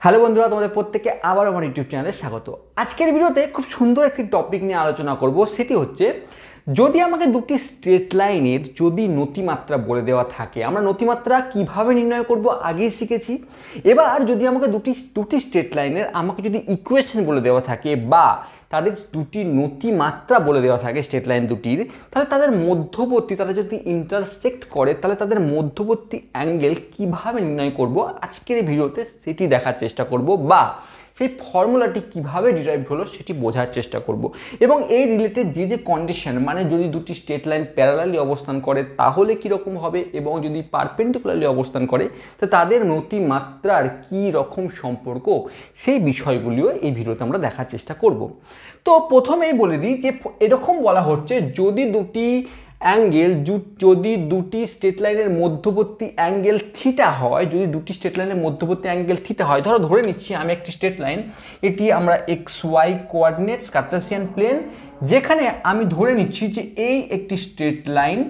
Hello বন্ধুরা, তোমাদের প্রত্যেককে আবার আমার ইউটিউব চ্যানেলে স্বাগত। আজকের ভিডিওতে খুব সুন্দর একটি টপিক নিয়ে আলোচনা করব। সেটি হচ্ছে, যদি আমাকে দুটি স্ট্রেট লাইনের যদি নতিমাত্রা বলে দেওয়া থাকে, আমরা নতিমাত্রা কিভাবে নির্ণয় করব আগেই শিখেছি। এবার যদি আমাকে দুটি স্ট্রেট লাইনের আমাকে যদি ইকুয়েশন বলে দেওয়া থাকে বা তাদের দুটি নতিমাত্রা বলে দেওয়া থাকে স্ট্রেট লাইন দুটির, তাহলে তাদের মধ্যবর্তী, তারা যদি ইন্টারসেক্ট করে তাহলে তাদের মধ্যবর্তী অ্যাঙ্গেল কিভাবে নির্ণয় করব আজকের এই ভিডিওতে সেটি দেখার চেষ্টা করব, বা সেই ফর্মুলাটি কিভাবে ডিরাইভ হলো সেটি বোঝার চেষ্টা করব। এবং এই রিলেটেড যে কন্ডিশন, মানে যদি দুটি স্ট্রেট লাইন প্যারালালি অবস্থান করে তাহলে কীরকম হবে, এবং যদি পারপেন্ডিকুলারলি অবস্থান করে তো তাদের নতিমাত্রার কী রকম সম্পর্ক, সেই বিষয়গুলিও এই ভিডিওতে আমরা দেখার চেষ্টা করব। তো প্রথমেই বলে দিই যে এরকম বলা হচ্ছে, যদি দুটি অ্যাঙ্গেল, যদি দুটি স্ট্রেট লাইনের মধ্যবর্তী অ্যাঙ্গেল থিটা হয়, যদি দুটি স্ট্রেট লাইনের মধ্যবর্তী অ্যাঙ্গেল থিটা হয়, ধরে নিচ্ছি আমি একটি স্ট্রেট লাইন, এটি আমরা x y coordinates cartesian plane, যেখানে আমি ধরে নিচ্ছি যে এই একটি স্ট্রেট লাইন,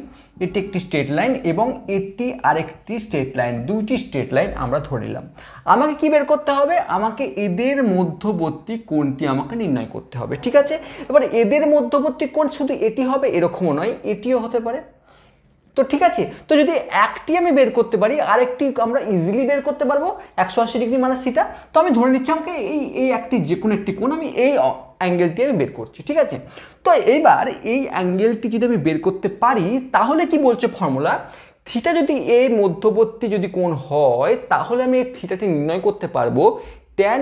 এটি একটি স্ট্রেট লাইন এবং এটি আরেকটি স্ট্রেট লাইন, দুইটি স্ট্রেট লাইন আমরা ধরে নিলাম। আমাকে কি বের করতে হবে? আমাকে এদের মধ্যবর্তী কোণটি আমাকে নির্ণয় করতে হবে, ঠিক আছে? এবার এদের মধ্যবর্তী কোণ শুধু এটি হবে এরকমও নয়, এটিও হতে পারে। তো ঠিক আছে, তো যদি একটি আমি বের করতে পারি, আরেকটি আমরা ইজিলি বের করতে পারবো 180 ডিগ্রি মানে থিটা। তো আমি ধরে নিচ্ছি আমাকে এই একটি যে কোনো একটি কোণ, আমি এই অ্যাঙ্গেলটি আমি বের করছি, ঠিক আছে? তো এইবার এই অ্যাঙ্গেলটি যদি আমি বের করতে পারি তাহলে কি বলছে ফর্মুলা, থিটা যদি এর মধ্যবর্তী যদি কোণ হয় তাহলে আমি এই থিটাটি নির্ণয় করতে পারবো tan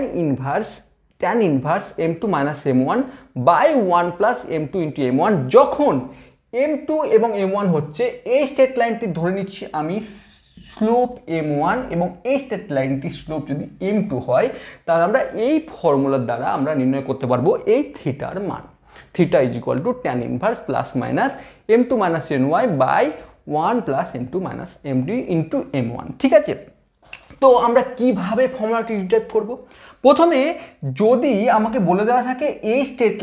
inverse m2 - m1 by 1 plus m2 into m1, যখন m2 এবং m1 হচ্ছে এই স্ট্রেট লাইনটি ধরে নিচ্ছি আমি স্লোপ m1 এবং এই স্ট্রেট লাইনটির স্লোপ যদি m2 হয়, তাহলে আমরা এই ফর্মুলার দ্বারা আমরা নির্ণয় করতে পারবো এই থিটার মান। Theta is equal to tan inverse plus minus m2 - ny by 1 plus m2 - md into m1, ঠিক আছে? তো আমরা কিভাবে ফর্মুলাটি ডিরাইভ করব? প্রথমে যদি আমাকে বলে দেওয়া থাকে এই স্ট্রেট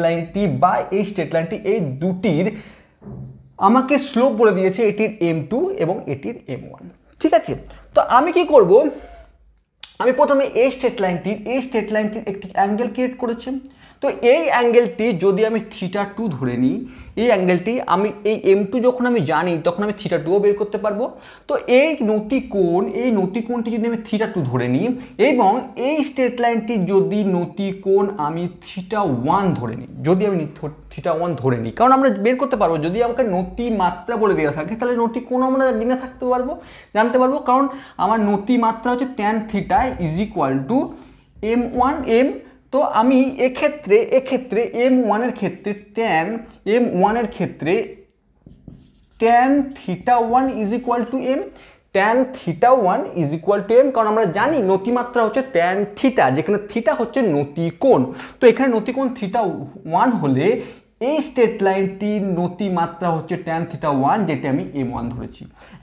লাইনটি বা এই স্ট্রেট লাইনটি, এই দুটির আমাকে স্লোপ বলে দিয়েছে এটির m2 এবং এটির m1, ঠিক আছে? তো আমি কি করব, আমি প্রথমে এই স্ট্রেট লাইনটির একটি অ্যাঙ্গেল ক্রিয়েট করেছি। তো এই অ্যাঙ্গেলটি যদি আমি θ2 ধরে নিই, এই অ্যাঙ্গেলটি আমি এই m2 যখন আমি জানি তখন আমি θ2ও বের করতে পারবো। তো এই নতিকোণটি যদি আমি θ2 ধরে নিই এবং এই স্ট্রেট লাইনটির যদি নতিকোণ আমি θ1 ধরে নিই, θ1 ধরে নিই, কারণ আমরা বের করতে পারবো যদি আমাকে নতিমাত্রা বলে দেওয়া থাকে তাহলে নতিকোণ আমরা জানতে পারবো, কারণ আমার নতিমাত্রা হচ্ছে tan θ is equal two m1m। তো আমি এক্ষেত্রে m1 এর ক্ষেত্রে tan θ1 is equal to m, tan θ1 is equal to m, কারণ আমরা জানি নতিমাত্রা হচ্ছে tan θ, যেখানে θ হচ্ছে নতিকোণ। তো এখানে নতিকোণ θ1 হলে এই স্ট্রেট লাইনটির নতিমাত্রা হচ্ছে tan θ1, যেটা আমি m1 ধরেছি।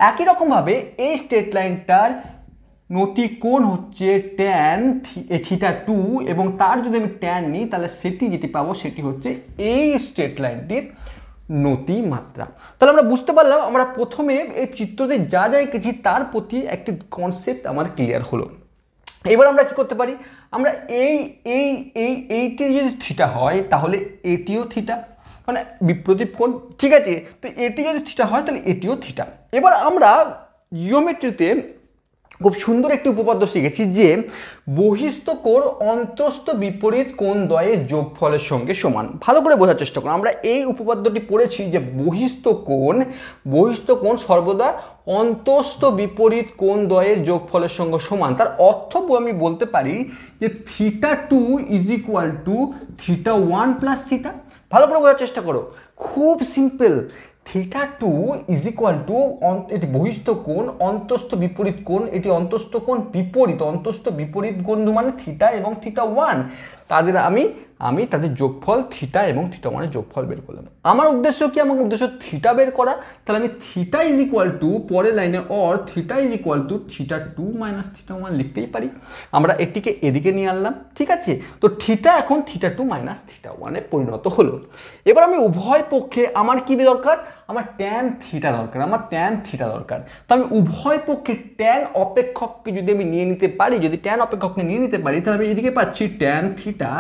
একই রকমভাবে এই স্ট্রেট লাইনটার নতিকোণ হচ্ছে tan θ2 এবং তার যদি আমি tan নিই তাহলে সেটি যেটি পাবো সেটি হচ্ছে এই স্ট্রেট লাইনটির নতিমাত্রা। তাহলে আমরা বুঝতে পারলাম, আমরা প্রথমে এই চিত্রতে যা এঁকেছি তার প্রতি একটি কনসেপ্ট আমার ক্লিয়ার হলো। এবার আমরা কি করতে পারি, আমরা এইটি যদি থিটা হয় তাহলে এটিও থিটা, মানে বিপরীত কোণ, ঠিক আছে? তো এটি যদি থিটা হয় তাহলে এটিও থিটা। এবার আমরা জিওমেট্রিতে খুব সুন্দর একটি উপপাদ্য শিখেছি যে বহিস্থ কোণ অন্তস্থ বিপরীত কোণ দ্বয়ের যোগফলের সঙ্গে সমান। ভালো করে বোঝার চেষ্টা করুন, আমরা এই উপপাদ্যটি পড়েছি যে বহিস্থ কোণ সর্বদা অন্তস্থ বিপরীত কোণ দ্বয়ের যোগফলের সঙ্গে সমান। তার অর্থ আমি বলতে পারি যে θ2 ইজ ইকুয়াল টু θ1 প্লাস θ। ভালো করে বোঝার চেষ্টা করো, খুব সিম্পল। θ2 ইজ ইকুয়াল টু, এটি বহিস্থ কোণ, অন্তস্থ বিপরীত কোণ, এটি অন্তস্থ কোণ অন্তস্থ বিপরীত কোণ মানে θ এবং θ1, তাদের আমি তাদের যোগফল θ এবং θ1 এর যোগফল বের করলাম। আমার উদ্দেশ্য কি? আমার উদ্দেশ্য θ বের করা। তাহলে আমি θ ইজ ইকুয়াল টু, পরের লাইনে or θ is equal to θ2 minus θ1 লিখতেই পারি। আমরা এটিকে এদিকে নিয়ে আনলাম, ঠিক আছে? তো θ এখন θ2 মাইনাস θ1 এ পরিণত হলো। এবার আমি উভয় পক্ষে আমার কি দরকার, আমার ট্যান থিটা দরকার, আমার ট্যান থিটা দরকার। তো আমি উভয় পক্ষে ট্যান অপেক্ষককে যদি আমি নিয়ে নিতে পারি, যদি ট্যান অপেক্ষককে নিয়ে নিতে পারি, তাহলে আমি এদিকে পাচ্ছি tan theta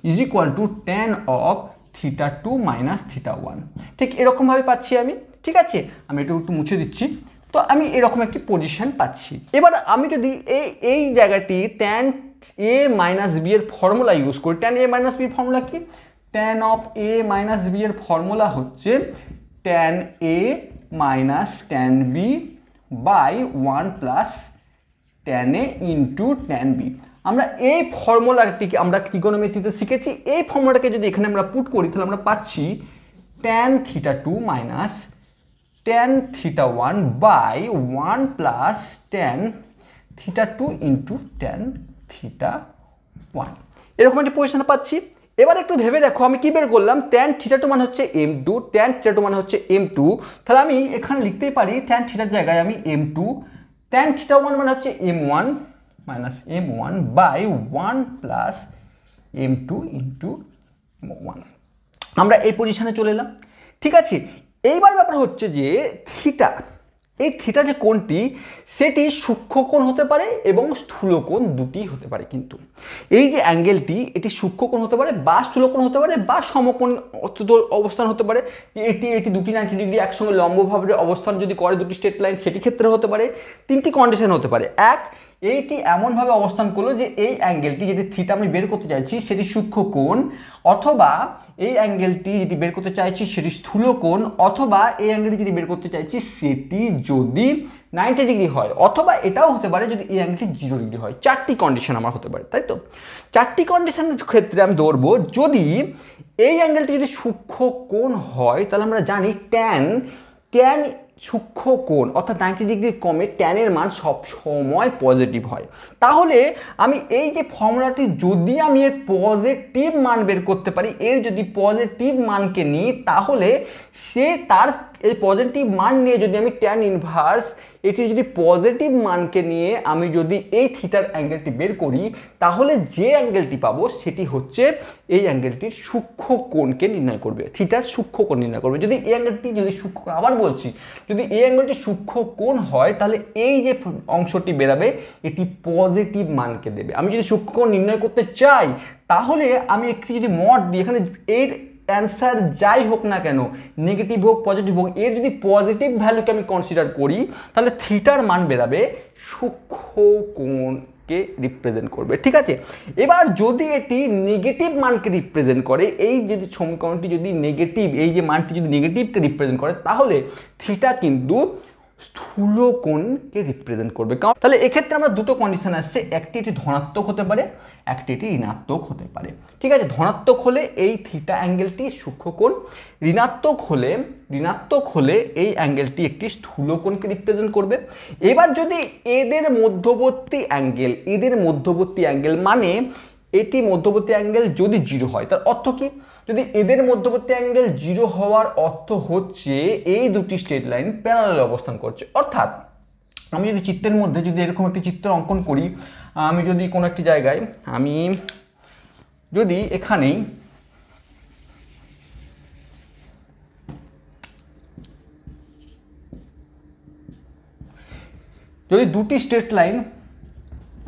is equal two tan of theta 2 minus theta 1। ঠিক এরকমভাবে পাচ্ছি আমি। ঠিক আছে, আমি একটু মুছে দিচ্ছি। তো আমি এরকম একটি পজিশন পাচ্ছি। এবার আমি যদি এই জায়গাটি ট্যান এ মাইনাস বি এর ফর্মুলা ইউজ করি, tan a minus b formula কি? Tan of a minus b এর ফর্মুলা হচ্ছে tan a minus tan b by 1 plus tan a into tan b. আমরা এই ফর্মুলাটিকে আমরা ত্রিকোণমিতিতে শিখেছি। এই ফর্মুলাটাকে যদি এখানে আমরা পুট করি, তাহলে আমরা পাচ্ছি tan theta 2 minus tan theta 1 by 1 plus tan theta 2 into tan theta 1। এরকম একটি পজিশন পাচ্ছি। এবার একটু ভেবে দেখো, আমি কি বের করলাম? ট্যান থিটা 2 মানে হচ্ছে m2, ট্যান থিটা 2 মানে হচ্ছে m2। তাহলে আমি এখানে লিখতেই পারি ট্যান থিটার জায়গায় আমি m2, ট্যান থিটা 1 মানে হচ্ছে m1 minus m1 by 1 plus m2 into 1। আমরা এই পজিশনে চলে এলাম। ঠিক আছে, এইবার ব্যাপার হচ্ছে যে থিটা, এই থিটা যে কোণটি, সেটি সূক্ষ্মকোণ হতে পারে এবং স্থূলকোণ দুটি হতে পারে। কিন্তু এই যে অ্যাঙ্গেলটি, এটি সূক্ষ্মকোণ হতে পারে বা স্থূলকোণ হতে পারে বা সমকোণ অবস্থান হতে পারে। এটি দুটি 90 ডিগ্রি একসঙ্গে লম্বভাবে অবস্থান যদি করে দুটি স্ট্রেট লাইন, সেটি ক্ষেত্রে হতে পারে। তিনটি কন্ডিশন হতে পারে। এক, এইটি এমনভাবে অবস্থান করলো যে এই অ্যাঙ্গেলটি যেটি থিটা আমি বের করতে চাইছি সেটি সূক্ষ্মকোণ, অথবা এই অ্যাঙ্গেলটি যেটি বের করতে চাইছি সেটি স্থূলকোণ, অথবা এই অ্যাঙ্গেলটি যেটি বের করতে চাইছি সেটি যদি 90 ডিগ্রি হয়, অথবা এটাও হতে পারে যদি এই অ্যাঙ্গেলটি 0 ডিগ্রি হয়। চারটি কন্ডিশন আমার হতে পারে, তাই তো? চারটি কন্ডিশনের ক্ষেত্রে আমি ধরবো যদি এই অ্যাঙ্গেলটি যদি সূক্ষ্মকোণ হয়, তাহলে আমরা জানি ট্যান সূক্ষ্মকোণ অর্থাৎ 90 ডিগ্রির কমে ট্যানের মান সব সময় পজিটিভ হয়। তাহলে আমি এই যে ফর্মুলাটি, যদি আমি এর পজিটিভ মান বের করতে পারি, এর যদি পজিটিভ মানকে নিই, তাহলে সে তার এই পজিটিভ মান নিয়ে যদি আমি ট্যান ইনভার্স এটি যদি পজিটিভ মানকে নিয়ে আমি যদি এই থিটার অ্যাঙ্গেলটি বের করি, তাহলে যে অ্যাঙ্গেলটি পাবো সেটি হচ্ছে এই অ্যাঙ্গেলটির সূক্ষ্মকোণকে নির্ণয় করবে, থিটার সূক্ষ্মকোণ নির্ণয় করবে। যদি এই অ্যাঙ্গেলটি যদি সূক্ষ্ম, আবার বলছি, যদি এই অ্যাঙ্গেলটি সূক্ষ্মকোণ হয়, তাহলে এই যে অংশটি বেরাবে এটি পজিটিভ মানকে দেবে। আমি যদি সূক্ষ্মকোণ নির্ণয় করতে চাই, তাহলে আমি একটি যদি মড দিই, এখানে এর অ্যান্সার যাই হোক না কেন, নেগেটিভ হোক পজিটিভ হোক, এর যদি পজিটিভ ভ্যালুকে আমি কনসিডার করি, তাহলে থিটার মান বেরাবে সূক্ষ্মকোণকে রিপ্রেজেন্ট করবে। ঠিক আছে, এবার যদি এটি নেগেটিভ মানকে রিপ্রেজেন্ট করে, এই যদি সমীকরণটি যদি নেগেটিভ, এই যে মানটি যদি নেগেটিভকে রিপ্রেজেন্ট করে, তাহলে থিটা কিন্তু স্থূলকোণকে রিপ্রেজেন্ট করবে। কারণ তাহলে এক্ষেত্রে আমরা দুটো কন্ডিশন আসছে, একটি এটি ধনাত্মক হতে পারে, একটি এটি ঋণাত্মক হতে পারে। ঠিক আছে, ধনাত্মক হলে এই থিটা অ্যাঙ্গেলটি সূক্ষ্মকোণ, ঋণাত্মক হলে এই অ্যাঙ্গেলটি একটি স্থূলকোণকে রিপ্রেজেন্ট করবে। এবার যদি এদের মধ্যবর্তী অ্যাঙ্গেল মানে এটি মধ্যবর্তী অ্যাঙ্গেল যদি 0 হয়, তার অর্থ কি? যদি এদের মধ্যবর্তী অ্যাঙ্গেল 0 হওয়ার অর্থ হচ্ছে এই দুটি স্ট্রেট লাইন প্যারালাল অবস্থান করছে। অর্থাৎ আমি যদি চিত্রের মধ্যে যদি এরকম একটি চিত্র অঙ্কন করি, আমি যদি কোনো একটি জায়গায়, আমি যদি এখানেই যদি দুটি স্ট্রেট লাইন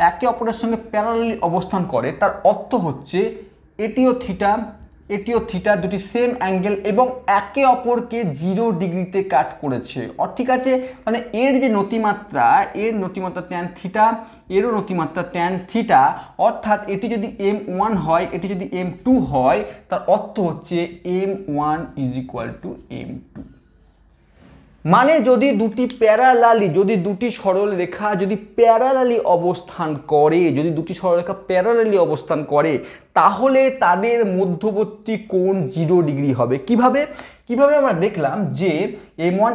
একে অপরের সঙ্গে প্যারালালি অবস্থান করে, তার অর্থ হচ্ছে এটিও থিটা, দুটি সেম অ্যাঙ্গেল এবং একে অপরকে 0 ডিগ্রিতে কাট করেছে। ঠিক আছে, মানে এর যে নতিমাত্রা, ট্যান থিটা, এরও নতিমাত্রা ট্যান থিটা, অর্থাৎ এটি যদি m1 হয়, এটি যদি m2 হয়, তার অর্থ হচ্ছে m1 is equal two m2। মানে যদি দুটি সরলরেখা যদি প্যারালালি অবস্থান করে, তাহলে তাদের মধ্যবর্তী কোণ 0 ডিগ্রি হবে। কিভাবে আমরা দেখলাম যে m1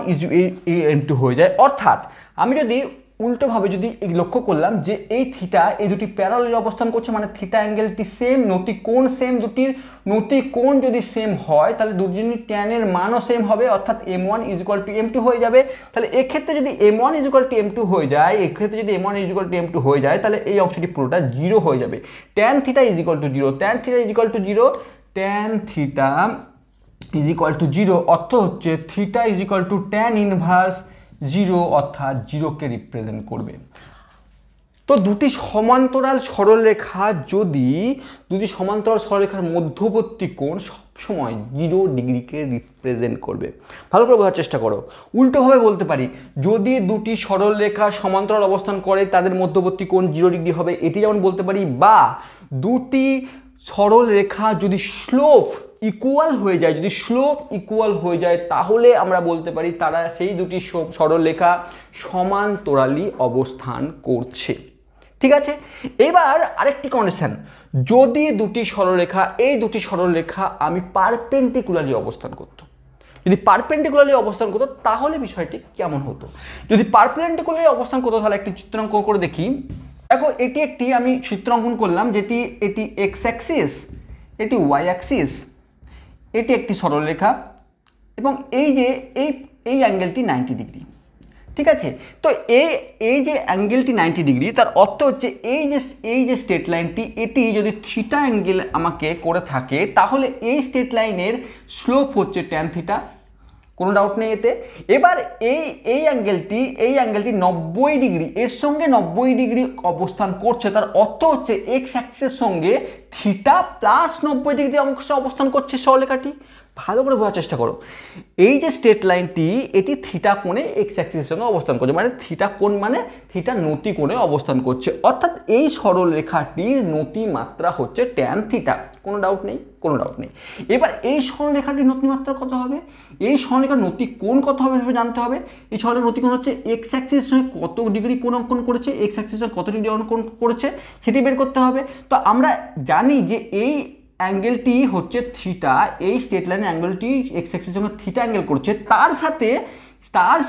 m2 হয়ে যায়। অর্থাৎ আমি যদি উল্টোভাবে যদি লক্ষ্য করলাম যে এই থিটা, এই দুটি প্যারালালি অবস্থান করছে, মানে থিটা অ্যাঙ্গেলটি সেম, নতিকোণ সেম, দুটির নতিকোণ যদি সেম হয়, তাহলে দুজনের ট্যানের মানও সেম হবে, অর্থাৎ m1 is equal two m2 হয়ে যাবে। তাহলে এক্ষেত্রে যদি m1 is equal two m2 হয়ে যায়, তাহলে এই অংশটি পুরোটা 0 হয়ে যাবে। Tan theta is equal two 0, tan theta is equal two 0, অর্থ হচ্ছে theta is equal two tan inverse 0, অর্থাৎ 0কে রিপ্রেজেন্ট করবে। তো দুটি সমান্তরাল সরলরেখা দুটি সমান্তরাল সরলরেখার মধ্যবর্তী কোণ সবসময় 0 ডিগ্রিকে রিপ্রেজেন্ট করবে। ভালো করে বোঝার চেষ্টা করো। উল্টোভাবে বলতে পারি, যদি দুটি সরলরেখা সমান্তরাল অবস্থান করে তাদের মধ্যবর্তী কোণ 0 ডিগ্রি হবে, এটি যেমন বলতে পারি। বা দুটি সরলরেখা যদি স্লোপ ইকুয়াল হয়ে যায় তাহলে আমরা বলতে পারি তারা সেই দুটি সরলরেখা সমান্তরালি অবস্থান করছে। ঠিক আছে, এবার আরেকটি কন্ডিশন, যদি দুটি সরলরেখা আমি পারপেন্ডিকুলারলি অবস্থান করতো, তাহলে বিষয়টি কেমন হতো? যদি পারপেন্ডিকুলারলি অবস্থান করতো তাহলে একটি চিত্রাঙ্কন করে দেখি। দেখো, আমি চিত্রাঙ্কন করলাম এটি এক্স অ্যাক্সিস, এটি ওয়াই অ্যাক্সিস, এটি একটি সরলরেখা এবং এই অ্যাঙ্গেলটি 90 ডিগ্রি। ঠিক আছে, তো এই যে অ্যাঙ্গেলটি 90 ডিগ্রি, তার অর্থ হচ্ছে এই যে স্ট্রেট লাইনটি, এটি যদি থিটা অ্যাঙ্গেল আমাকে করে থাকে তাহলে এই স্ট্রেট লাইনের স্লোপ হচ্ছে ট্যান থিটা, কোনো ডাউট নেই এতে। এবার এই অ্যাঙ্গেলটি 90 ডিগ্রি, এর সঙ্গে 90 ডিগ্রি অবস্থান করছে, তার অর্থ হচ্ছে এক্স অ্যাক্সিসের সঙ্গে থিটা প্লাস 90 ডিগ্রি অবস্থান করছে সরলরেখাটি। ভালো করে বোঝার চেষ্টা করো, এই যে স্ট্রেট লাইনটি এটি থিটা কোণে এক্স অ্যাক্সিসের সঙ্গে অবস্থান করছে, মানে থিটা কোণ মানে থিটা নতি কোণে অবস্থান করছে, অর্থাৎ এই সরলরেখাটির নতি মাত্রা হচ্ছে ট্যান থিটা। কোনো ডাউট নেই। এবার এই সরলরেখাটির নতি মাত্রা কত হবে? এই সরলরেখার নতি কোণ কত হবে সেটা জানতে হবে। এই সরলরেখার নতি কোণ হচ্ছে এক্স অ্যাক্সিসের সঙ্গে কত ডিগ্রি কোণ অঙ্কন করেছে, সেটি বের করতে হবে। তো আমরা জানি যে এই অ্যাঙ্গেলটি হচ্ছে থিটা, এই স্ট্রেট লাইনের অ্যাঙ্গেলটি এক্স অ্যাক্সিসের সঙ্গে থিটা অ্যাঙ্গেল করছে, তার সাথে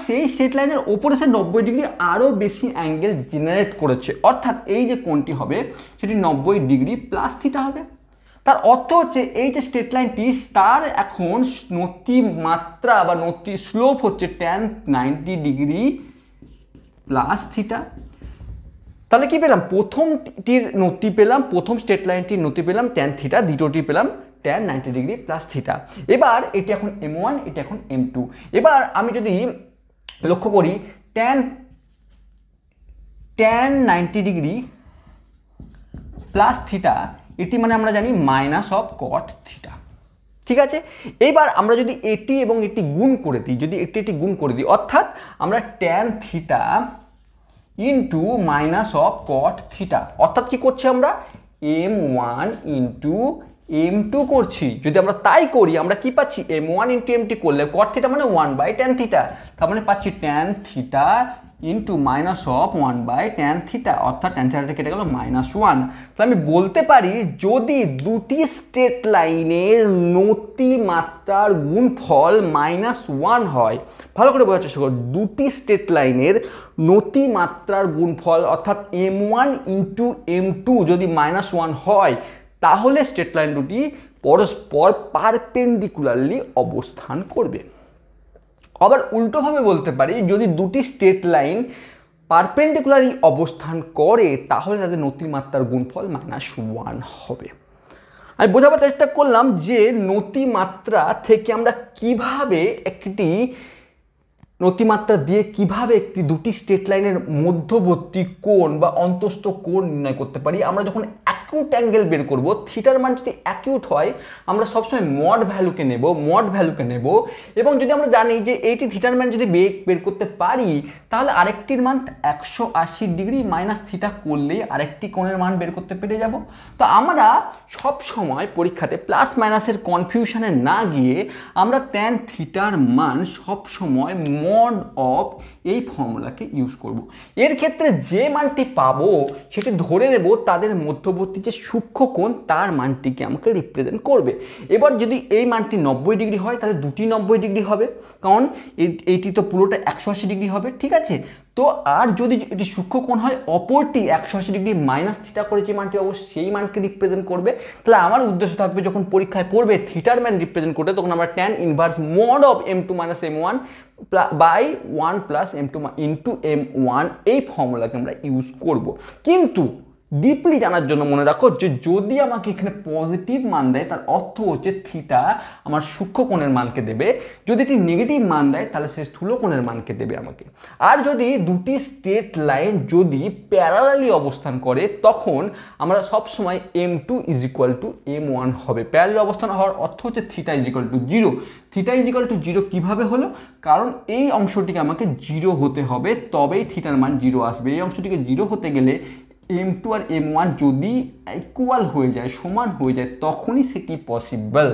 সেই স্ট্রেট লাইনের ওপরে সে 90 ডিগ্রি আরও বেশি অ্যাঙ্গেল জেনারেট করেছে, অর্থাৎ এই যে কোণটি হবে সেটি 90 ডিগ্রি প্লাস থিটা হবে। তার অর্থ হচ্ছে এই যে স্ট্রেট লাইনটি তার এখন নতি মাত্রা বা নতি স্লোপ হচ্ছে ট্যান 90 ডিগ্রি প্লাস থিটা। তাহলে কি পেলাম? প্রথম স্ট্রেট লাইনটির নতি পেলাম ট্যান থিটা, দ্বিতীয়টি পেলাম ট্যান 90 ডিগ্রি প্লাস থিটা। এবার এটি এখন M1, এটি এখন M2। এবার আমি যদি লক্ষ্য করি ট্যান 90 ডিগ্রি প্লাস থিটা, এটি মানে আমরা জানি মাইনাস অফ কট থিটা। ঠিক আছে, এইবার আমরা যদি এটি এবং এটি গুণ করে দিই, অর্থাৎ আমরা tan theta into minus of caught theta, অর্থাৎ কি করছি আমরা M1 ইন্টু M2 করছি। যদি আমরা তাই করি আমরা কি পাচ্ছি? M1 ইন্টু M2 করলে কট থিটা মানে 1/tan থিটা, তার মানে পাচ্ছি tan theta into minus of 1/tan theta, অর্থাৎ ট্যান থিটাটা কেটে গেল -1। তাহলে আমি বলতে পারি যদি দুটি স্ট্রেট লাইনের নতি মাত্রার গুণফল -1 হয়, ভালো করে বোঝার চেষ্টা করো, দুটি স্ট্রেট লাইনের নতি মাত্রার গুণফল অর্থাৎ M1 ইন্টু M2 যদি -1 হয়, তাহলে স্ট্রেট লাইন দুটি পরস্পর পারপেন্ডিকুলারলি অবস্থান করবে। আবার উল্টোভাবে বলতে পারি, যদি দুটি স্ট্রেট লাইন পারপেন্ডিকুলারলি অবস্থান করে তাহলে তাদের নতিমাত্রার গুণফল -1 হবে। আমি বোঝাবার চেষ্টা করলাম যে নতিমাত্রা থেকে আমরা কিভাবে দুটি স্ট্রেট লাইনের মধ্যবর্তী কোণ বা অন্তস্থ কোণ নির্ণয় করতে পারি। আমরা যখন অ্যাকিউট অ্যাঙ্গেল বের করব, থিটার মান যদি অ্যাকিউট হয় আমরা সবসময় মড ভ্যালুকে নেব এবং যদি আমরা জানি যে এইটি থিটার মান যদি বের করতে পারি তাহলে আরেকটির মান 180 ডিগ্রি মাইনাস থিটা করলে আরেকটি কোণের মান বের করতে পেরে যাব। তো আমরা সব সময় পরীক্ষাতে প্লাস মাইনাসের কনফিউশনে না গিয়ে আমরা ট্যান থিটার মান সব সময় মড অফ এই ফর্মুলাকে ইউজ করব। এর ক্ষেত্রে যে মানটি পাবো সেটি ধরে নেব তাদের মধ্যবর্তী যে সূক্ষ্ম কোণ তার মানটিকে আমাকে রিপ্রেজেন্ট করবে। এবার যদি এই মানটি 90 ডিগ্রি হয় তাহলে দুটি 90 ডিগ্রি হবে, কারণ এইটি তো পুরোটা 180 ডিগ্রি হবে। ঠিক আছে, তো আর যদি এটি সূক্ষ্ম কোণ হয় অপরটি 180 ডিগ্রি মাইনাস থিটা করে যে মানটি অবশ্যই সেই মানকে রিপ্রেজেন্ট করবে। তাহলে আমার উদ্দেশ্য থাকবে যখন পরীক্ষায় পড়বে থিটার ম্যান রিপ্রেজেন্ট করতে, তখন আমরা tan inverse mod of M2 - M1 by 1 plus M2 into M1 এই ফর্মুলাকে আমরা ইউজ করব। ডিপলি জানার জন্য মনে রাখো যে যদি আমাকে এখানে পজিটিভ মান দেয় তার অর্থ হচ্ছে থিটা আমার সূক্ষ্ম কোণের মানকে দেবে, যদি এটি নেগেটিভ মান দেয় তাহলে সে স্থূল কোণের মানকে দেবে আমাকে। আর যদি দুটি স্ট্রেট লাইন যদি প্যারালালি অবস্থান করে তখন আমরা সবসময় m2 = m1 হবে। প্যারালালি অবস্থান হওয়ার অর্থ হচ্ছে থিটা = 0। থিটা = 0 কিভাবে হলো? কারণ এই অংশটিকে আমাকে 0 হতে হবে, তবেই থিটার মান 0 আসবে। এই অংশটিকে 0 হতে গেলে m2 আর m1 যদি ইকুয়াল হয়ে যায়, সমান হয়ে যায়, তখনই সেটি পসিবল।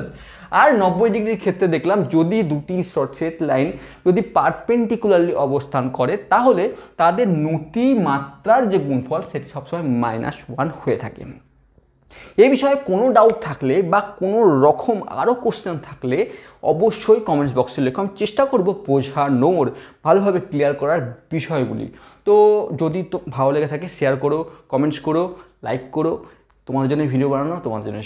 আর 90 ডিগ্রির ক্ষেত্রে দেখলাম যদি দুটি স্ট্রেট লাইন যদি পারপেন্ডিকুলারলি অবস্থান করে তাহলে তাদের নতিমাত্রার যে গুণফল সেটি সবসময় -1 হয়ে থাকে। এই বিষয়ে কোনো ডাউট থাকলে বা কোনো রকম আরও কোশ্চেন থাকলে অবশ্যই কমেন্টস বক্সে লেখো, আমি চেষ্টা করব বোঝানোর, ভালোভাবে ক্লিয়ার করার বিষয়গুলি। তো যদি তো ভালো লেগে থাকে শেয়ার করো, কমেন্টস করো, লাইক করো। তোমাদের জন্য ভিডিও বানানো, তোমাদের জন্য